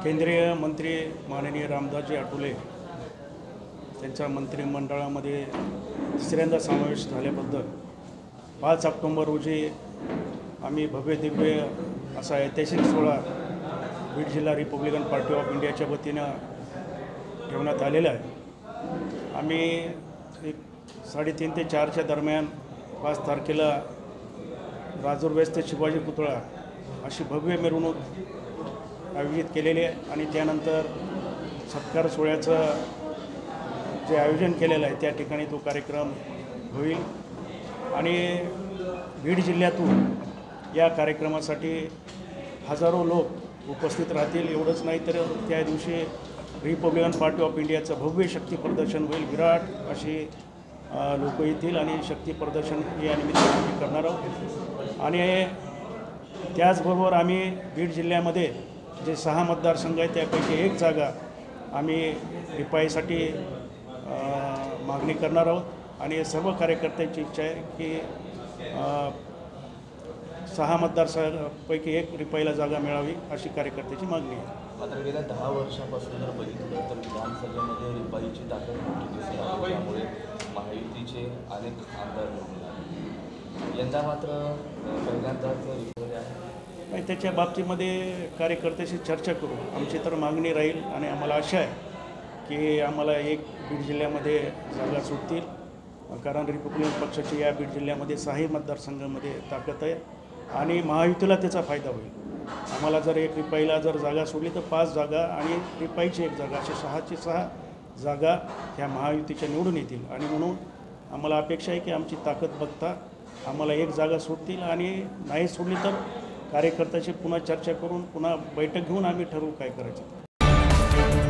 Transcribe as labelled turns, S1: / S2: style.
S1: केंद्रीय मंत्री माननीय रामदासजी आठवले त्यांच्या मंत्रिमंडळामध्ये तिसऱ्यांदा समावेश झाल्याबद्दल 5 ऑक्टोबर रोजी आम्ही भव्य दिव्य असा ऐतिहासिक सोहळा बीड जिल्हा रिपब्लिकन पार्टी ऑफ इंडियाच्या वतीनं ठेवण्यात आलेला आहे। आम्ही 3:30 ते 4च्या दरम्यान 5 तारखेला राजूर ते शिवाजी पुतळा अशी भव्य मिरवणूक आयोजित केलेली आहे आणि त्यानंतर सत्कार सोहळ्याचं जे आयोजन केलेलं आहे त्या ठिकाणी तो कार्यक्रम होईल आणि बीड जिल्ह्यातून या कार्यक्रमासाठी हजारो लोक उपस्थित राहतील। एवढंच नाही तर त्या दिवशी रिपब्लिकन पार्टी ऑफ इंडियाचं भव्य शक्ती प्रदर्शन होईल। विराट अशी लोक येतील आणि शक्ती प्रदर्शन या निमित्ताने करणार आहोत। आणि त्याचबरोबर आम्ही बीड जिल्ह्यामध्ये जे 6 मतदारसंघ आहेत त्यापैकी 1 जागा आम्ही रिपाईसाठी मागणी करणार आहोत आणि सर्व कार्यकर्त्यांची इच्छा आहे की 6 मतदारसंघापैकी 1 रिपाईला जागा मिळावी अशी कार्यकर्त्याची मागणी आहे।
S2: मात्र गेल्या 10 वर्षापासून जर बघितलं तर विधानसभेमध्ये रिपाईची ताकद मोठी दिसत आहे, त्यामुळे महायुतीचे अनेक आमदार निवडून आले। यंदा मात्र पहिल्यांदाच रिपाई आहे
S1: नाही, त्याच्या बाबतीमध्ये कार्यकर्त्याशी चर्चा करू। आमची तर मागणी राहील आणि आम्हाला आशा आहे की आम्हाला बीड जिल्ह्यामध्ये जागा सुटतील, कारण रिपब्लिकन पक्षाची या बीड जिल्ह्यामध्ये 6 मतदारसंघामध्ये ताकद आहे आणि महायुतीला त्याचा फायदा होईल। आम्हाला जर 1 रिपाईला जर जागा सोडली तर 5 जागा आणि रिपाईची 1 जागा अशा 6 जागा ह्या महायुतीच्या निवडून येतील आणि म्हणून आम्हाला अपेक्षा आहे की आमची ताकद बघता आम्हाला 1 जागा सुटतील आणि नाही सोडली तर कार्यकर्त्याशी पुन्हा चर्चा करून पुन्हा बैठक घेऊन आम्ही ठरवू काय करायचं।